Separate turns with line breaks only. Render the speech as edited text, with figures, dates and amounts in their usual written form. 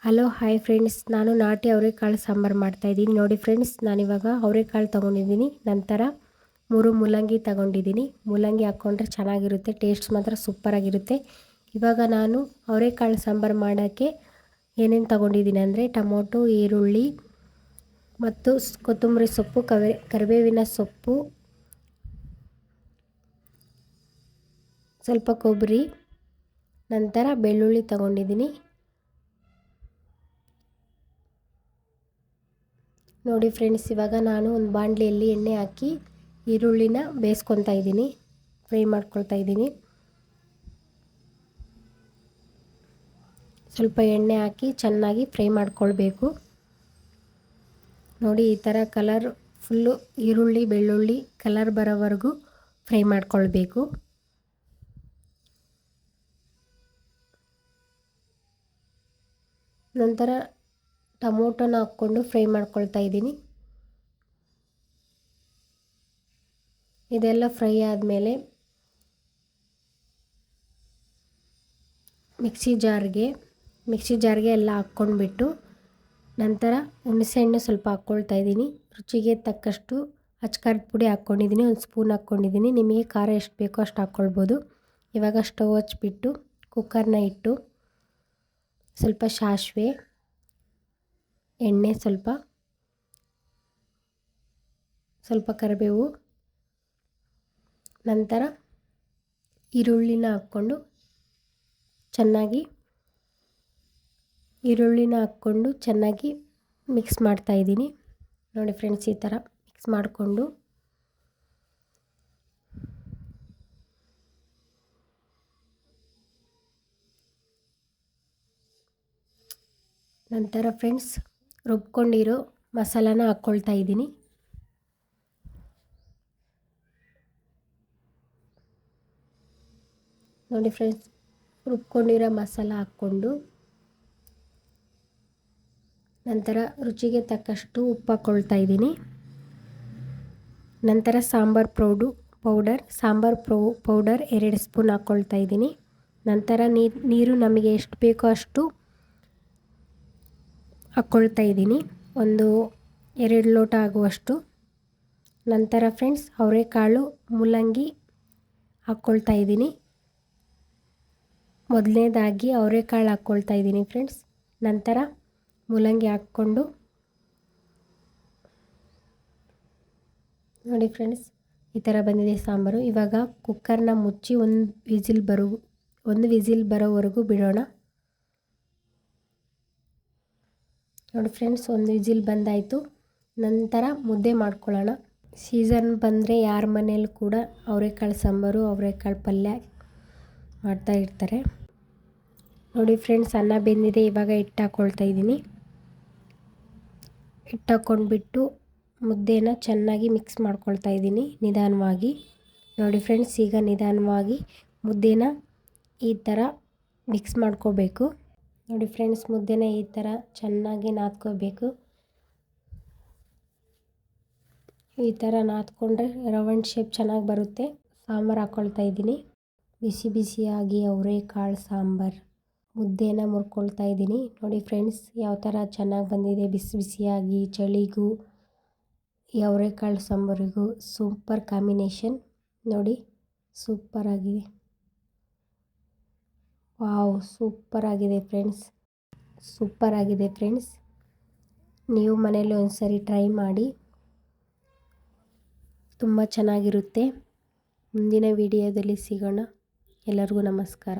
Hello hi friends, ನಾನು ನಾಟಿ ಅವರೆಕಾಳು ಸಾಂಬಾರು ಮಾಡ್ತಾಯಿದ್ದೀನಿ. ನೋಡಿ ಫ್ರೆಂಡ್ಸ್, ನಾನಿವಾಗ ಅವರೆಕಾಳು ತೊಗೊಂಡಿದ್ದೀನಿ. ನಂತರ 3 ಮೂಲಂಗಿ ತೊಗೊಂಡಿದ್ದೀನಿ. ಮೂಲಂಗಿ ಹಾಕ್ಕೊಂಡ್ರೆ ಚೆನ್ನಾಗಿರುತ್ತೆ, ಟೇಸ್ಟ್ ಮಾತ್ರ ಸೂಪರಾಗಿರುತ್ತೆ. ಇವಾಗ ನಾನು ಅವರೆಕಾಳು ಸಾಂಬಾರು ಮಾಡೋಕ್ಕೆ ಏನೇನು ತೊಗೊಂಡಿದ್ದೀನಿ ಅಂದರೆ ಟೊಮೊಟೊ, ಈರುಳ್ಳಿ ಮತ್ತು ಕೊತ್ತಂಬರಿ ಸೊಪ್ಪು, ಕರಿಬೇವಿನ ಸೊಪ್ಪು, ಸ್ವಲ್ಪ ಕೊಬ್ಬರಿ, ನಂತರ ಬೆಳ್ಳುಳ್ಳಿ ತೊಗೊಂಡಿದ್ದೀನಿ. ನೋಡಿ ಫ್ರೆಂಡ್ಸ್, ಇವಾಗ ನಾನು ಒಂದು ಬಾಣಲೆಯಲ್ಲಿ ಎಣ್ಣೆ ಹಾಕಿ ಈರುಳ್ಳಿನ ಬೇಯಿಸ್ಕೊತಾ ಇದ್ದೀನಿ, ಫ್ರೈ ಮಾಡ್ಕೊಳ್ತಾ ಇದ್ದೀನಿ. ಸ್ವಲ್ಪ ಎಣ್ಣೆ ಹಾಕಿ ಚೆನ್ನಾಗಿ ಫ್ರೈ ಮಾಡ್ಕೊಳ್ಬೇಕು. ನೋಡಿ, ಈ ಥರ ಕಲರ್ ಫುಲ್ಲು ಈರುಳ್ಳಿ ಬೆಳ್ಳುಳ್ಳಿ ಕಲರ್ ಬರೋವರೆಗೂ ಫ್ರೈ ಮಾಡ್ಕೊಳ್ಬೇಕು. ನಂತರ ಟೊಮೊಟೊನ ಹಾಕ್ಕೊಂಡು ಫ್ರೈ ಮಾಡ್ಕೊಳ್ತಾ ಇದ್ದೀನಿ. ಇದೆಲ್ಲ ಫ್ರೈ ಆದಮೇಲೆ ಮಿಕ್ಸಿ ಜಾರ್ಗೆ ಎಲ್ಲ ಹಾಕ್ಕೊಂಡ್ಬಿಟ್ಟು ನಂತರ ಹುಣಸೆಹಣ್ಣು ಸ್ವಲ್ಪ ಹಾಕ್ಕೊಳ್ತಾ ಇದ್ದೀನಿ. ರುಚಿಗೆ ತಕ್ಕಷ್ಟು ಅಚ್ಕಾರದ ಪುಡಿ ಹಾಕ್ಕೊಂಡಿದ್ದೀನಿ, 1 ಸ್ಪೂನ್ ಹಾಕ್ಕೊಂಡಿದ್ದೀನಿ. ನಿಮಗೆ ಖಾರ ಎಷ್ಟು ಬೇಕೋ ಅಷ್ಟು ಹಾಕ್ಕೊಳ್ಬೋದು. ಇವಾಗ ಸ್ಟವ್ ಹಚ್ಬಿಟ್ಟು ಕುಕ್ಕರ್ನ ಇಟ್ಟು ಸ್ವಲ್ಪ ಸಾಸಿವೆ, ಎಣ್ಣೆ, ಸ್ವಲ್ಪ ಕರಿಬೇವು, ನಂತರ ಈರುಳ್ಳಿನ ಹಾಕ್ಕೊಂಡು ಚೆನ್ನಾಗಿ ಮಿಕ್ಸ್ ಮಾಡ್ತಾಯಿದ್ದೀನಿ. ನೋಡಿ ಫ್ರೆಂಡ್ಸ್, ಈ ಥರ ಮಿಕ್ಸ್ ಮಾಡಿಕೊಂಡು ನಂತರ ಫ್ರೆಂಡ್ಸ್ ರುಬ್ಕೊಂಡಿರೋ ಮಸಾಲಾನ ಹಾಕ್ಕೊಳ್ತಾ ಇದ್ದೀನಿ. ನೋಡಿ ಫ್ರೆಂಡ್ಸ್, ರುಬ್ಕೊಂಡಿರೋ ಮಸಾಲ ಹಾಕ್ಕೊಂಡು ನಂತರ ರುಚಿಗೆ ತಕ್ಕಷ್ಟು ಉಪ್ಪು ಹಾಕ್ಕೊಳ್ತಾ ಇದ್ದೀನಿ. ನಂತರ ಸಾಂಬಾರು ಪೌಡರ್ 2 ಸ್ಪೂನ್ ಹಾಕ್ಕೊಳ್ತಾ ಇದ್ದೀನಿ. ನಂತರ ನೀರು ನಮಗೆ ಎಷ್ಟು ಬೇಕೋ ಅಷ್ಟು ಹಾಕ್ಕೊಳ್ತಾ ಇದ್ದೀನಿ, 1-2 ಲೋಟ ಆಗುವಷ್ಟು. ನಂತರ ಫ್ರೆಂಡ್ಸ್ ಅವರೆಕಾಳು ಮೂಲಂಗಿ ಹಾಕ್ಕೊಳ್ತಾ ಇದ್ದೀನಿ. ಮೊದಲನೇದಾಗಿ ಅವರೆಕಾಳು ಹಾಕ್ಕೊಳ್ತಾ ಇದ್ದೀನಿ ಫ್ರೆಂಡ್ಸ್. ನಂತರ ಮೂಲಂಗಿ ಹಾಕ್ಕೊಂಡು ನೋಡಿ ಫ್ರೆಂಡ್ಸ್, ಈ ಥರ ಬಂದಿದೆ ಸಾಂಬಾರು. ಇವಾಗ ಕುಕ್ಕರ್ನ ಮುಚ್ಚಿ ಒಂದು ವಿಸಿಲ್ ಬರೋವರೆಗೂ ಬಿಡೋಣ. ನೋಡಿ ಫ್ರೆಂಡ್ಸ್, 1 ವಿಸಿಲ್ ಬಂದಾಯಿತು. ನಂತರ ಮುದ್ದೆ ಮಾಡ್ಕೊಳ್ಳೋಣ. ಸೀಸನ್ ಬಂದರೆ ಯಾರ ಮನೇಲಿ ಕೂಡ ಅವರೆಕಾಳು ಸಾಂಬಾರು, ಅವರೆಕಾಳು ಪಲ್ಯ ಮಾಡ್ತಾ ಇರ್ತಾರೆ. ನೋಡಿ ಫ್ರೆಂಡ್ಸ್, ಅನ್ನ ಬೆಂದಿದೆ. ಇವಾಗ ಹಿಟ್ಟು ಹಾಕ್ಕೊಳ್ತಾ ಇದ್ದೀನಿ. ಹಿಟ್ಟು ಹಾಕ್ಕೊಂಡ್ಬಿಟ್ಟು ಮುದ್ದೆನ ಚೆನ್ನಾಗಿ ಮಿಕ್ಸ್ ಮಾಡ್ಕೊಳ್ತಾ ಇದ್ದೀನಿ ನಿಧಾನವಾಗಿ. ನೋಡಿ ಫ್ರೆಂಡ್ಸ್, ಈಗ ನಿಧಾನವಾಗಿ ಮುದ್ದೆನ ಈ ಥರ ಮಿಕ್ಸ್ ಮಾಡ್ಕೋಬೇಕು. ನೋಡಿ ಫ್ರೆಂಡ್ಸ್, ಮುದ್ದೆನ ಈ ಥರ ಚೆನ್ನಾಗಿ ನಾದ್ಕೋಬೇಕು. ಈ ಥರ ನಾದ್ಕೊಂಡ್ರೆ ರೌಂಡ್ ಶೇಪ್ ಚೆನ್ನಾಗಿ ಬರುತ್ತೆ. ಸಾಂಬಾರು ಹಾಕ್ಕೊಳ್ತಾ ಇದ್ದೀನಿ. ಬಿಸಿ ಬಿಸಿಯಾಗಿ ಅವರೆಕಾಳು ಸಾಂಬಾರು ಮುದ್ದೆನ ಮುರ್ಕೊಳ್ತಾ ಇದ್ದೀನಿ. ನೋಡಿ ಫ್ರೆಂಡ್ಸ್, ಯಾವ ಥರ ಚೆನ್ನಾಗಿ ಬಂದಿದೆ. ಬಿಸಿ ಬಿಸಿಯಾಗಿ ಚಳಿಗೂ ಈ ಅವರೆಕಾಳು ಸಾಂಬಾರಿಗೂ ಸೂಪರ್ ಕಾಂಬಿನೇಷನ್. ನೋಡಿ, ಸೂಪರಾಗಿದೆ. Wow, ಸೂಪರಾಗಿದೆ friends. ನೀವು ಮನೇಲಿ ಒಂದ್ಸರಿ ಟ್ರೈ ಮಾಡಿ, ತುಂಬ ಚೆನ್ನಾಗಿರುತ್ತೆ. ಮುಂದಿನ ವಿಡಿಯೋದಲ್ಲಿ ಸಿಗೋಣ. ಎಲ್ಲರಿಗೂ ನಮಸ್ಕಾರ.